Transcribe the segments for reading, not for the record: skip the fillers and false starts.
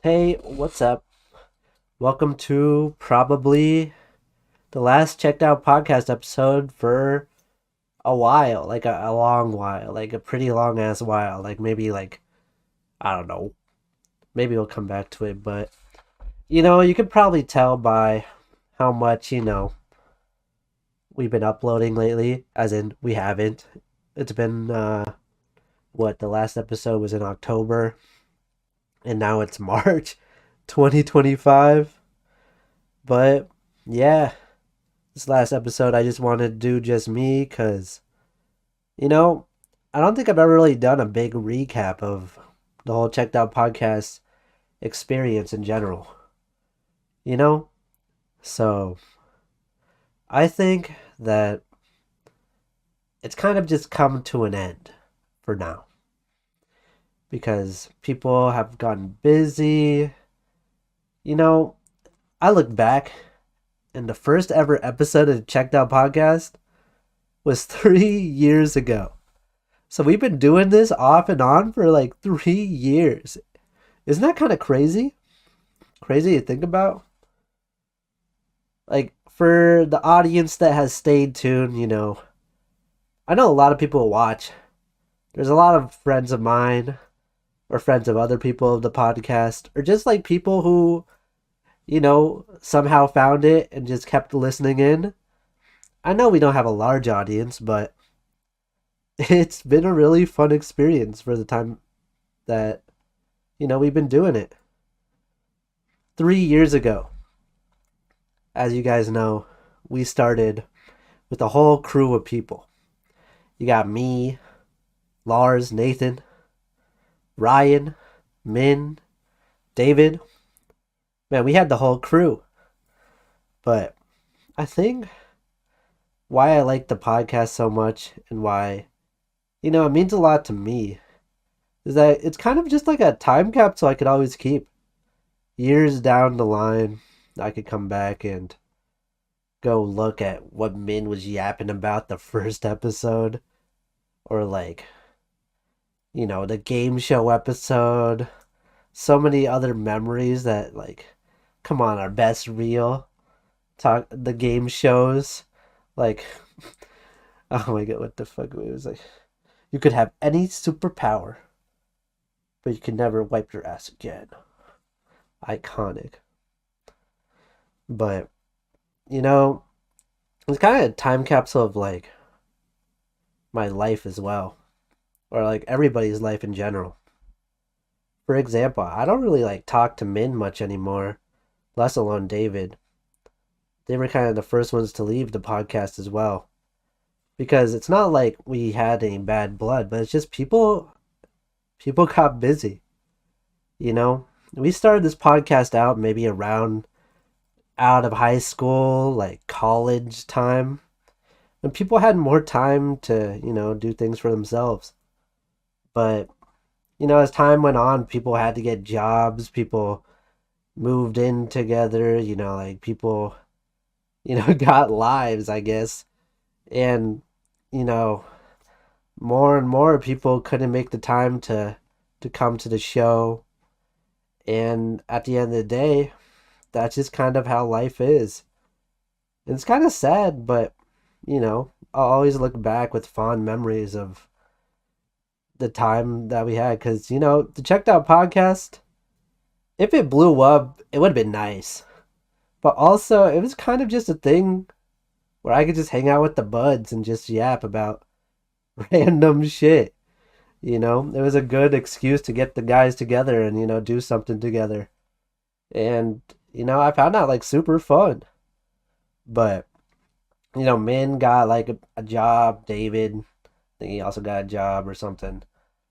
Hey, what's up? Welcome to probably the last checked out podcast episode for a while, like a long while, like a pretty long ass while, like maybe like I don't know, maybe we'll come back to it, but you could probably tell by how much, we've been uploading lately, as in we haven't. It's been what the last episode was in October and now it's March 2025. But yeah, this last episode, I just wanted to do just me because, you know, I don't think I've ever really done a big recap of the whole Checked Out podcast experience in general, you know? So I think that it's kind of just come to an end for now because people have gotten busy. You know, I look back and the first ever episode of the Checked Out podcast was 3 years ago. So we've been doing this off and on for like 3 years. Isn't that kind of crazy? Crazy to think about? Like, for the audience that has stayed tuned, I know a lot of people watch. There's a lot of friends of mine, or friends of other people of the podcast, or just like people who, somehow found it and just kept listening in. I know we don't have a large audience, but it's been a really fun experience for the time that, we've been doing it. 3 years ago, as you guys know, we started with a whole crew of people. You got me, Lars, Nathan, Ryan, Min, David. Man, we had the whole crew. But I think why I like the podcast so much and why, it means a lot to me is that it's kind of just like a time capsule I could always keep. Years down the line, I could come back and go look at what Min was yapping about the first episode, or like, the game show episode. So many other memories that, like, come on, our best reel. Talk the game shows. Like, oh my god, what the fuck? It was like, you could have any superpower, but you could never wipe your ass again. Iconic. But, you know, it's kind of a time capsule of, like, my life as well, or like everybody's life in general. For example, I don't really like talk to Min much anymore, less alone David. They were kind of the first ones to leave the podcast as well. Because it's not like we had any bad blood, but it's just people got busy, you know? We started this podcast out maybe around out of high school, like college time, when people had more time to, do things for themselves. But, as time went on, people had to get jobs, people moved in together, like people, got lives, I guess. And, you know, more and more people couldn't make the time to come to the show. And at the end of the day, that's just kind of how life is. And it's kind of sad, but, I'll always look back with fond memories of the time that we had. Because, the Checked Out podcast, if it blew up, it would have been nice. But also, it was kind of just a thing where I could just hang out with the buds and just yap about random shit. It was a good excuse to get the guys together and, do something together. And, I found out like super fun. But, Min got like a job. David, I think he also got a job or something.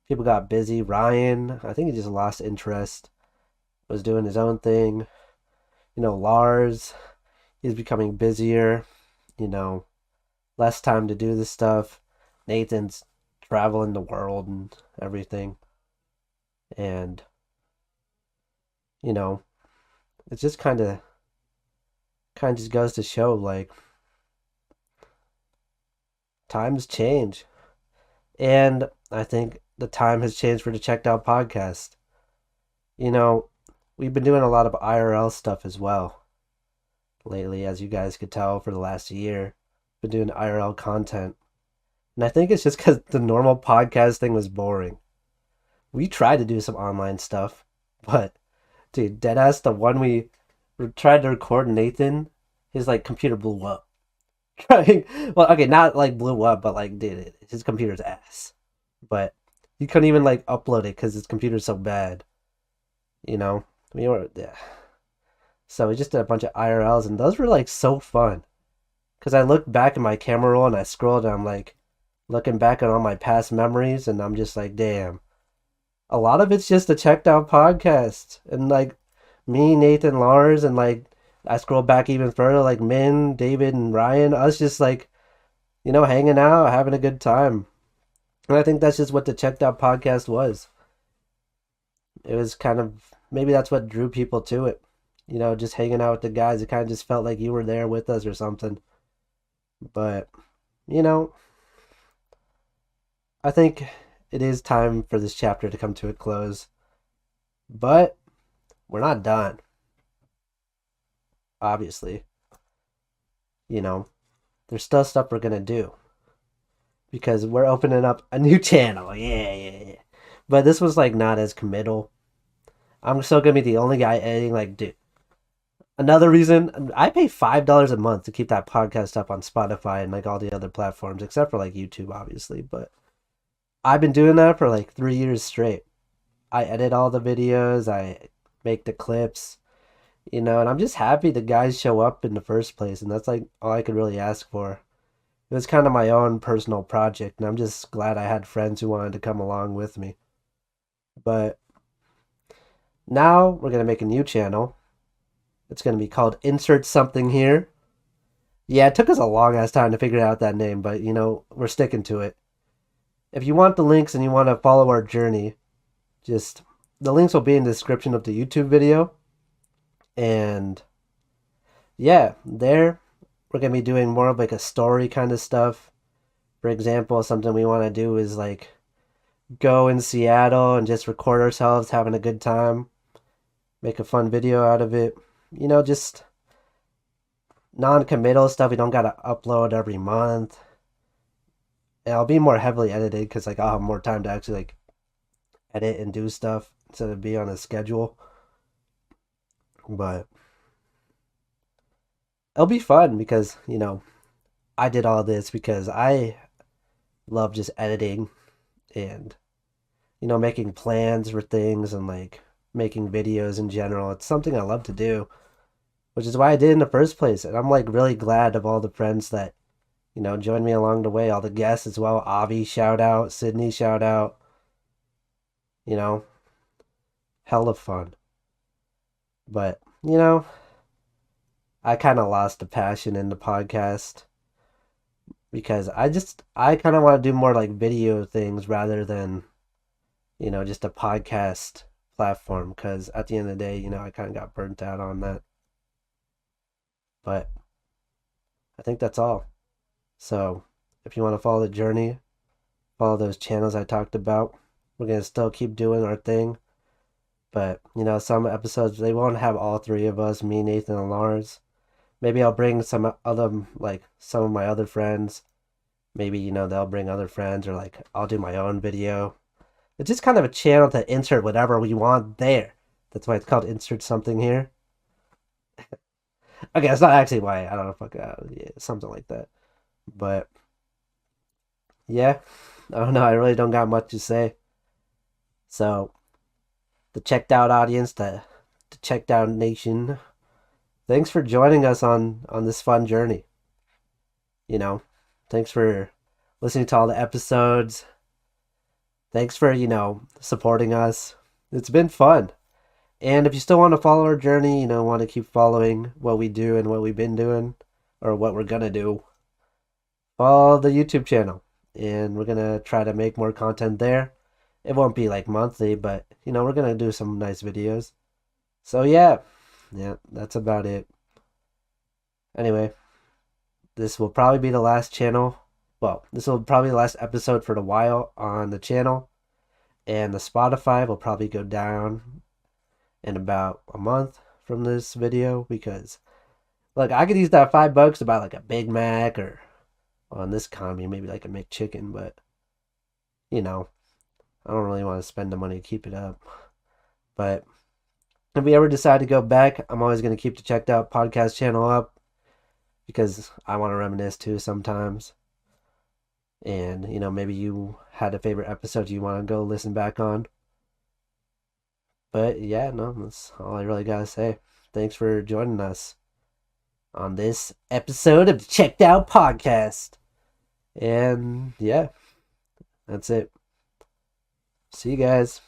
People got busy. Ryan, I think he just lost interest, was doing his own thing. Lars, he's becoming busier, you know, less time to do this stuff. Nathan's traveling the world and everything. And, you know, it just kind of just goes to show like times change. And I think the time has changed for the Checked Out podcast. You know, we've been doing a lot of IRL stuff as well lately, as you guys could tell for the last year. Been doing IRL content. And I think it's just because the normal podcast thing was boring. We tried to do some online stuff, but dude, deadass, the one we tried to record Nathan, his like computer blew up. Trying, well, okay, not like blew up, but like, dude, his computer's ass. But he couldn't even like upload it because his computer's so bad. You know, we were, yeah. So we just did a bunch of IRLs, and those were like so fun. Cause I looked back at my camera roll and I scrolled, and I'm like looking back at all my past memories, and I'm just like, damn. A lot of it's just a checked out podcast, and like me, Nathan, Lars, and like I scroll back even further, like Min, David, and Ryan. Us just like hanging out, having a good time. And I think that's just what the checked out podcast was. It was kind of maybe that's what drew people to it. Just hanging out with the guys. It kind of just felt like you were there with us or something. But you know, I think it is time for this chapter to come to a close. But we're not done, obviously. You know, there's still stuff we're gonna do because we're opening up a new channel. Yeah, yeah, yeah. But this was like not as committal. I'm still gonna be the only guy editing. Like, dude, another reason I pay $5 a month to keep that podcast up on Spotify and like all the other platforms, except for like YouTube, obviously. But I've been doing that for like 3 years straight. I edit all the videos, I make the clips, and I'm just happy the guys show up in the first place, and that's like all I could really ask for. It was kind of my own personal project, and I'm just glad I had friends who wanted to come along with me. But now we're gonna make a new channel. It's gonna be called Insert Something Here. Yeah, it took us a long ass time to figure out that name, but we're sticking to it. If you want the links and you want to follow our journey, just the links will be in the description of the YouTube video. And yeah, there we're gonna be doing more of like a story kind of stuff. For example, something we want to do is like go in Seattle and just record ourselves having a good time, make a fun video out of it. Just non-committal stuff. We don't gotta upload every month. And I'll be more heavily edited because like I'll have more time to actually like edit and do stuff instead of be on a schedule. But it'll be fun because I did all this because I love just editing and making plans for things and like making videos in general. It's something I love to do, which is why I did in the first place. And I'm like really glad of all the friends that joined me along the way, all the guests as well. Avi, shout out. Sydney, shout out. You know, hella fun. But I kind of lost the passion in the podcast because I kind of want to do more like video things rather than just a podcast platform, because at the end of the day, I kind of got burnt out on that. But I think that's all. So if you want to follow the journey, follow those channels I talked about. We're going to still keep doing our thing. But, some episodes, they won't have all three of us, me, Nathan, and Lars. Maybe I'll bring some other, like, some of my other friends. Maybe, they'll bring other friends, or, like, I'll do my own video. It's just kind of a channel to insert whatever we want there. That's why it's called Insert Something Here. Okay, it's not actually why. I don't know, fuck, yeah, something like that. But, yeah, I don't know. I really don't got much to say. So, the checked out audience, the checked out nation, thanks for joining us on this fun journey. Thanks for listening to all the episodes. Thanks for supporting us. It's been fun. And if you still want to follow our journey, want to keep following what we do and what we've been doing, or what we're gonna do, follow the YouTube channel, and we're gonna try to make more content there. It won't be like monthly, but we're gonna do some nice videos. So yeah, that's about it. Anyway, this will probably be the last channel. Well, this will probably be the last episode for a while on the channel, and the Spotify will probably go down in about a month from this video, because look, I could use that $5 to buy like a Big Mac, or on this economy maybe like a McChicken, but you know, I don't really want to spend the money to keep it up. But if we ever decide to go back, I'm always going to keep the Checked Out podcast channel up, because I want to reminisce too sometimes. And, maybe you had a favorite episode you want to go listen back on. But yeah, no, that's all I really got to say. Thanks for joining us on this episode of the Checked Out podcast. And yeah, that's it. See you guys.